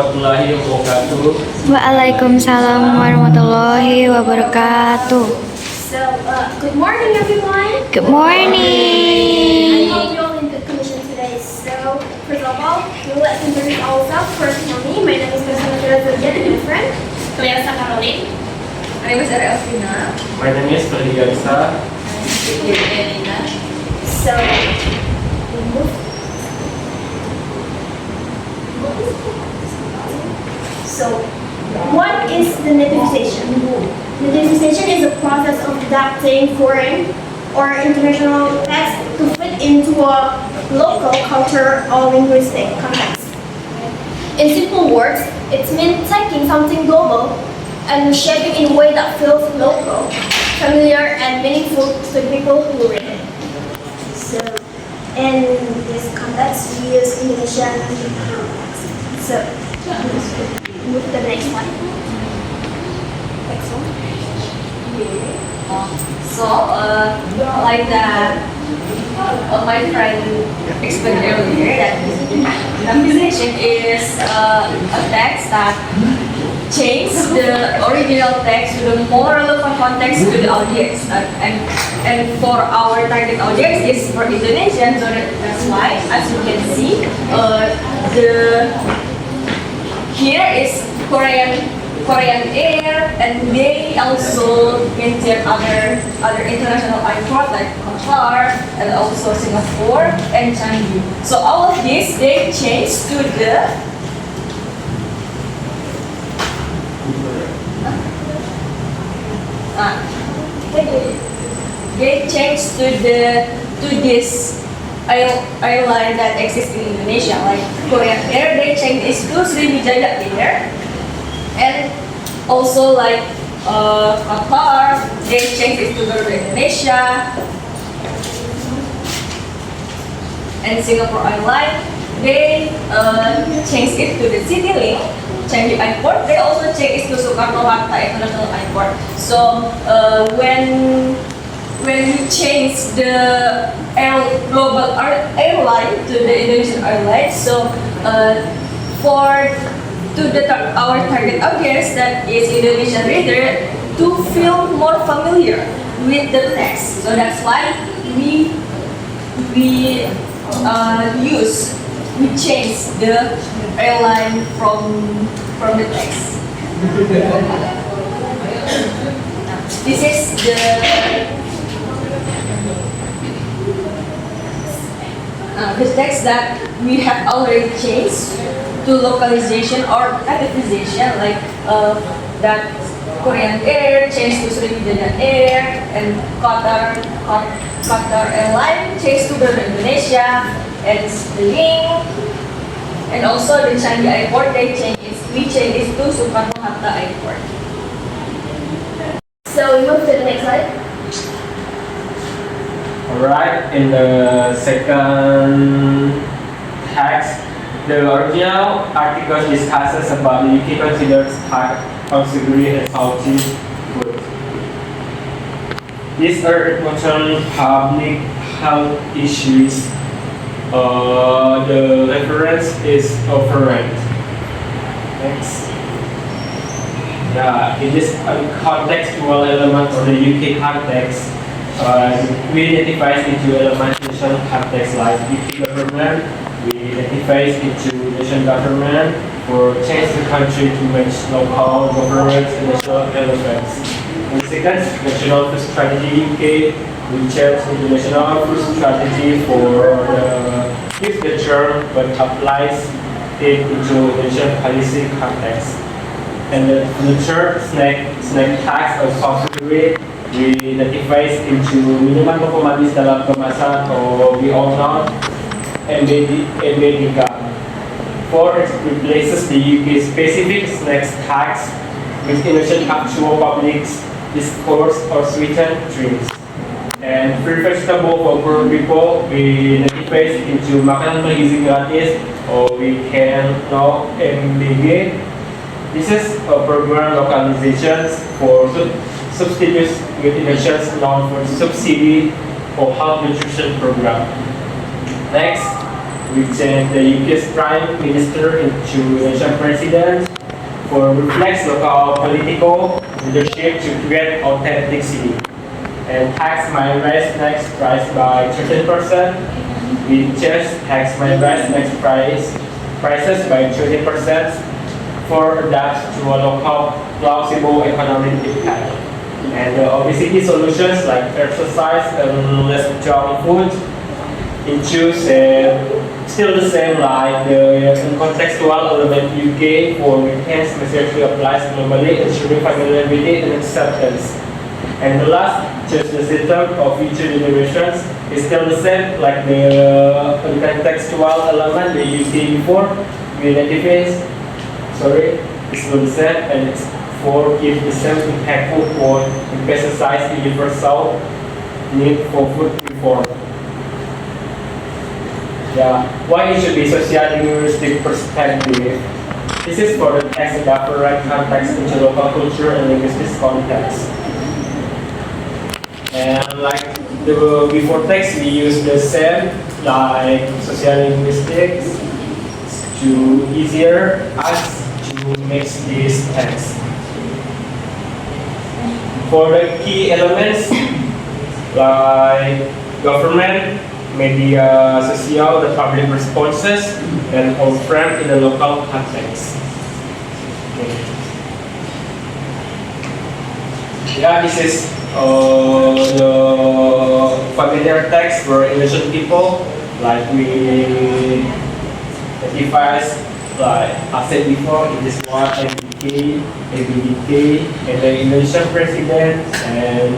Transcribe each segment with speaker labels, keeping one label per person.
Speaker 1: warahmatullahi wabarakatuh.
Speaker 2: Waalaikumsalam warahmatullahi wabarakatuh.
Speaker 3: Good morning, everyone.
Speaker 2: Good
Speaker 3: I
Speaker 2: morning.
Speaker 3: hope you're all in good condition today. So, first of all, let's introduce ourselves. First, me. My name is Cassandra Zojan, and my friend.
Speaker 4: Cleasa Caroline. My name is Ariel Elvina.
Speaker 1: My name is Freddy Garza.
Speaker 4: Elina.
Speaker 3: So, we move. So, what is the nativisation? Nativisation is a process of adapting foreign or international text to fit into a local culture or linguistic context. In simple words, it means taking something global and shaping in a way that feels local, familiar, and meaningful to the people who read it. So, in this context, we use Indonesian context. So, move to the next one. Next one.
Speaker 4: Like that, my friend explained earlier that nomination is a text that changes the original text to the more relevant context to the audience. And for our target audience is for Indonesian, so that's why, as you can see, here is Korean Air, and they also mention other international airport like Qatar and also Singapore and Changi. So all of this they changed to the they changed to this airline that exists in Indonesia, like Korean Air. They changed it to Sriwijaya Air. And also like Qatar, they changed it to Garuda Indonesia. And Singapore Airlines, they changed it to the CityLink, Changi Airport. They also changed it to Soekarno-Hatta International Airport. So when you change the global airline to the Indonesian airline, so our target audience that is Indonesian reader to feel more familiar with the text. So that's why we change the airline from the text. This is the text that we have already changed to localization or nativization, like that Korean Air changed to Sriwijaya Air, and Qatar Airline changed to Garuda Indonesia, and Link, and also the Changi Airport we changed it to Soekarno-Hatta Airport.
Speaker 3: So, we move to the next slide.
Speaker 1: Alright, in the second text, the original article discusses about the UK considers hard, unsavory, and salty food. These are important public health issues. The reference is overrated. Next. Yeah, in this contextual element of the UK context, we identify into element national context like UK government. We identify into national government for change the country to match local government and national elements. And second, national food strategy UK. We change the national food strategy for the future, but applies it into national policy context. And the third, snack tax or subsidy, we identify into minuman otomatis dalam kemasan atau we all know MBDK. For it replaces the UK specific snacks tax with Indonesian actual public discourse or sweetened drinks. And free vegetable for poor people, we identify into makanan bergizi gratis or we can know MBG. This is a program localizations for substitutes with Indonesians known for subsidy or health nutrition program. Next, We changed the UK's Prime Minister into Indonesian President for reflects local political leadership to create authenticity. And tax my rice next price by 13%. We changed tax my rice next prices by 20% for adapt to a local plausible economic impact. And the obesity solutions like exercise and less junk food include still the same like the contextual element UK for enhanced message applies globally, ensuring familiarity and acceptance. And the last, just the system of future generations is still the same like the contextual element the UK before we identifies. It's still the same and it's for give the same impactful point and pesticides universal need for food reform. Yeah, why it should be socio-linguistic perspective. This is for the text and right context into local culture and linguistic context. And like the before text, we use the same like socio-linguistics to easier us to mix this text. For the key elements like government, media, social, the public responses, and all framed in the local context. Okay. Yeah, this is the familiar text for Indonesian people, like we identify, like I said before, in this one, MBK, ABDK, and the Indonesian president, and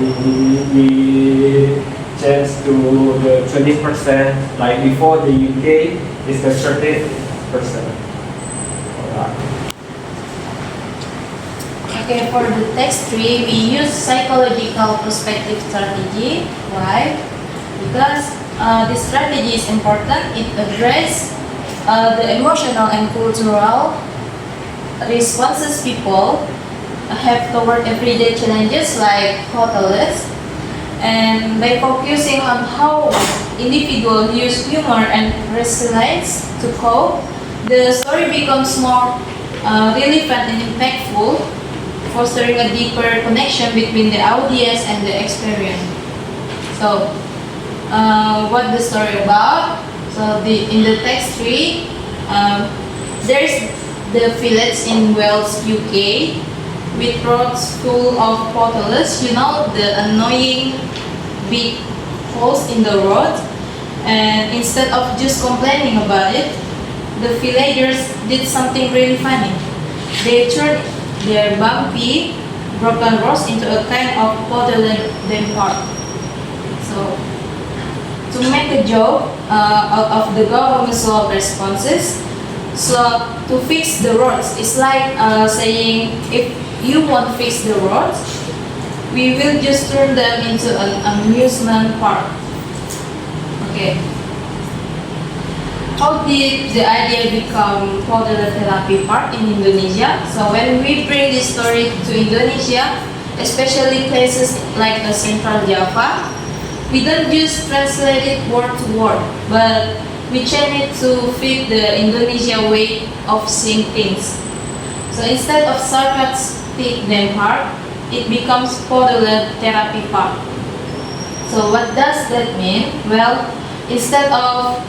Speaker 1: we change to the 20%, like before the UK is the 30%. Alright.
Speaker 5: Okay, for the text tree, we use psychological perspective strategy. Why? Because this strategy is important. It addresses the emotional and cultural responses people have toward everyday challenges like hotels, and by focusing on how individuals use humor and resilience to cope, the story becomes more relevant and impactful, fostering a deeper connection between the audience and the experience. So, what the story about? So, in the text tree, there's the village in Wales, UK, with roads full of potholes. You know, the annoying big holes in the road. And instead of just complaining about it, the villagers did something really funny. They turned their bumpy, broken roads into a kind of pothole park. So, to make a joke out of the government's law responses, so to fix the roads, it's like saying, if you want to fix the roads, we will just turn them into an amusement park. Okay. How did the idea become pothole therapy park in Indonesia? So when we bring this story to Indonesia, especially places like the Central Java, we don't just translate it word to word, but we change it to fit the Indonesia way of seeing things. So instead of sarcastic them park, it becomes pothole therapy park. So what does that mean? Well, instead of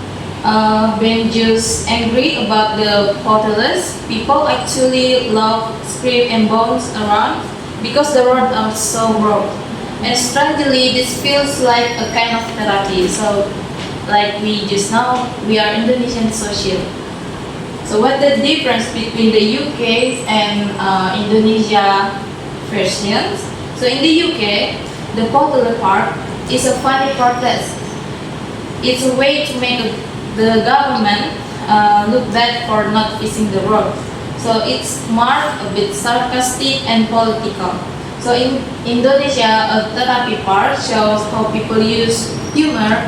Speaker 5: being just angry about the potholes, people actually love, scream and bounce around because the roads are so broad. And strangely, this feels like a kind of therapy. So, like we just know, we are Indonesian social. So, what the difference between the UK and Indonesia versions? So, in the UK, the pothole park is a funny protest. It's a way to make the government look bad for not fixing the road. So it's marked a bit sarcastic and political. So in Indonesia, a therapy park shows how people use humor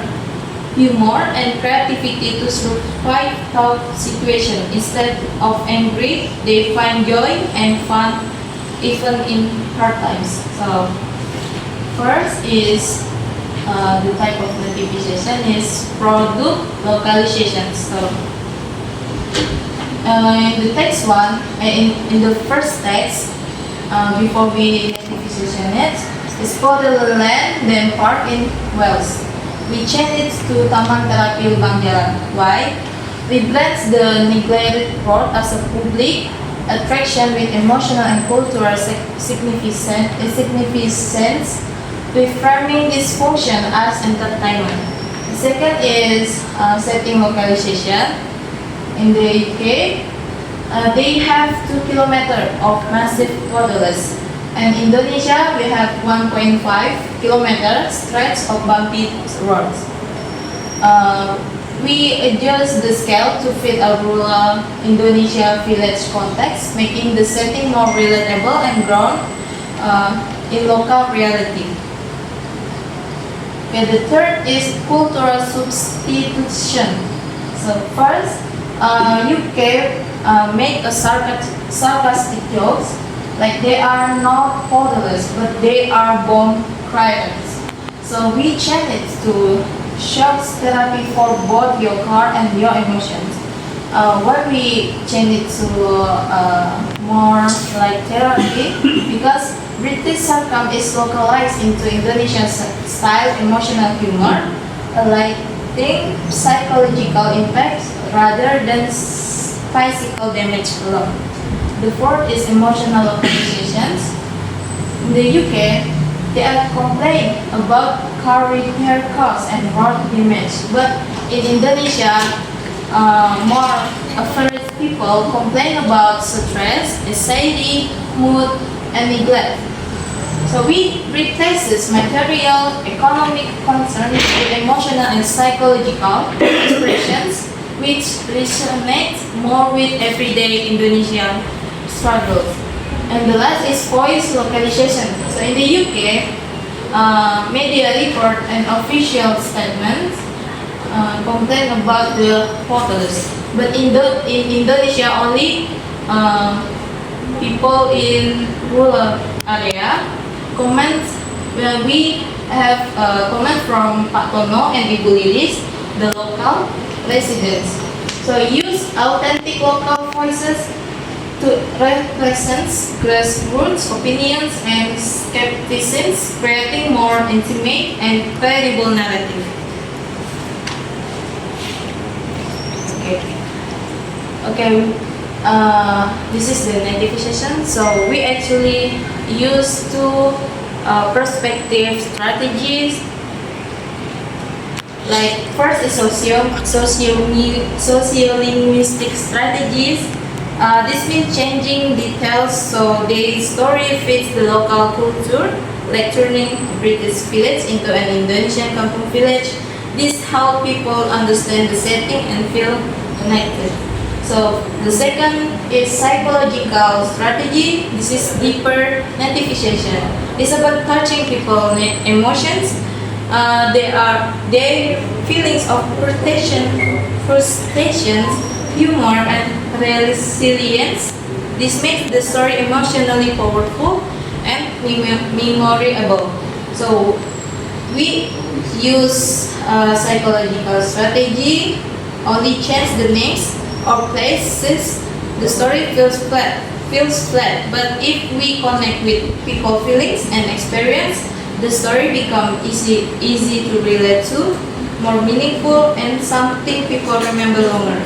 Speaker 5: and creativity to survive tough situations. Instead of angry, they find joy and fun even in hard times. So first is the type of notification is product localization. So in the text one, in the first text, before we notification it, it's called the land then park in Wales. We change it to Taman Terapi Lubang Jalan. Why? We blend the neglected port as a public attraction with emotional and cultural significance, reframing this function as entertainment. The second is setting localization. In the UK, they have 2 kilometers of massive borderless. And Indonesia, we have 1.5 kilometer stretch of bumpy roads. We adjust the scale to fit a rural Indonesia village context, making the setting more relatable and grounded in local reality. Okay, the third is cultural substitution. So first, UK make a sarcastic jokes, like they are not borderless, but they are bomb criers. So we change it to shocks therapy for both your car and your emotions. Why we change it to more like therapy? Because British sarcasm is localized into Indonesian style emotional humor, like psychological impacts rather than physical damage alone. The fourth is emotional localizations. In the UK, they are complaining about car repair costs and road damage. But in Indonesia, more average people complain about stress, anxiety, mood, and neglect. So we replace material, economic concerns with emotional and psychological expressions, which resonate more with everyday Indonesian struggles. And the last is voice localization. So in the UK, media report and official statements complain about the portals. But in Indonesia, only people in rural area comment. We have comment from Pak Tono and Ibu Lilis, the local residents. So use authentic local voices to represent grassroots opinions and skepticism, creating more intimate and credible narrative. Okay. This is the notification. So we actually use two perspective strategies. Like first is sociolinguistic strategies. This means changing details so the story fits the local culture, like turning British village into an Indonesian kampung village. This helps people understand the setting and feel connected. So the second is psychological strategy. This is deeper notification. It's about touching people's emotions. Their feelings of frustrations, humor, and resilience. This makes the story emotionally powerful and memorable. So we use psychological strategy, only change the names or places. The story feels flat. But if we connect with people's feelings and experience, the story becomes easy to relate to, more meaningful, and something people remember longer.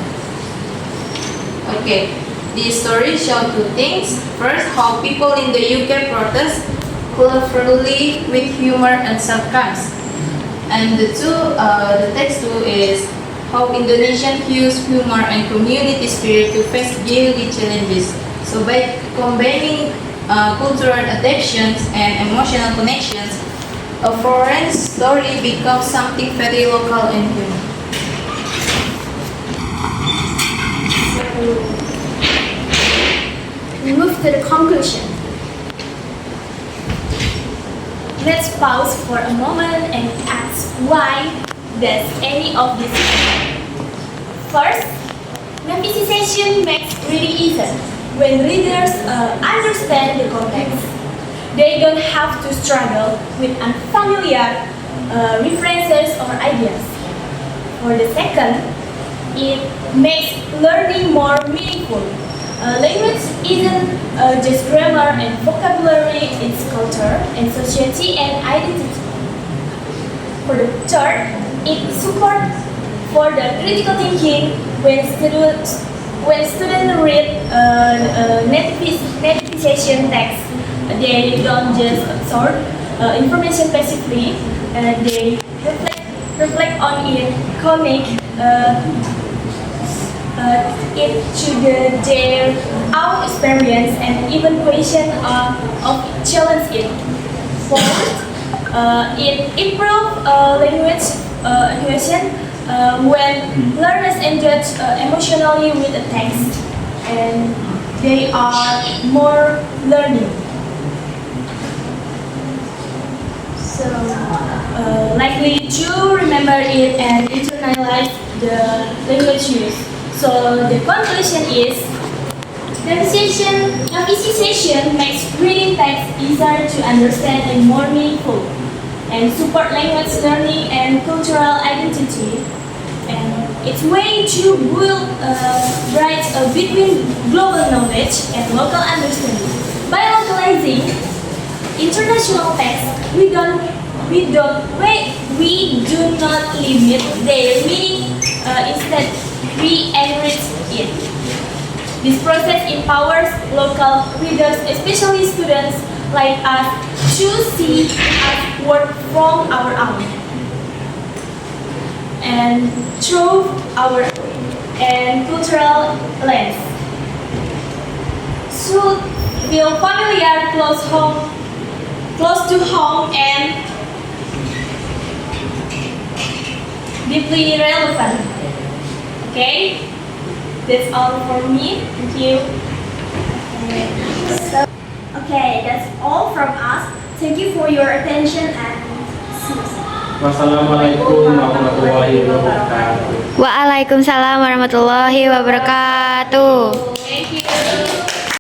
Speaker 5: Okay, these stories show two things. First, how people in the UK protest cleverly with humor and sarcasm. And the text two is how Indonesians use humor and community spirit to face daily challenges. So by combining cultural adaptations and emotional connections, a foreign story becomes something very local and human.
Speaker 3: We move to the conclusion. Let's pause for a moment and ask why does any of this happen? First, novelization makes reading easier when readers understand the context. They don't have to struggle with unfamiliar references, or ideas. For the second, it makes learning more meaningful. Language isn't just grammar and vocabulary, it's culture and society and identity. For the third, it supports for the critical thinking when students read nativization text. They don't just absorb information passively. They reflect on it, connect it to their own experience, and even question of challenge it. Fourth, it improves language acquisition when learners engage emotionally with a text, and they are more learning. So, likely to remember it and internalize the language use. So the conclusion is, nativization makes reading text easier to understand and more meaningful, and support language learning and cultural identity. And its way to build bridge between global knowledge and local understanding. By localizing international text, we do not limit their meaning. Instead, we enrich it. This process empowers local readers, especially students like us, to see us work from our own and through our and cultural lens. So feel familiar, close to home, and deeply relevant. Okay, that's all for me. Thank you. Okay, that's all from us. Thank you for your attention and see you soon.
Speaker 1: Wassalamualaikum warahmatullahi wabarakatuh.
Speaker 2: Waalaikumsalam warahmatullahi wabarakatuh.
Speaker 5: Thank you.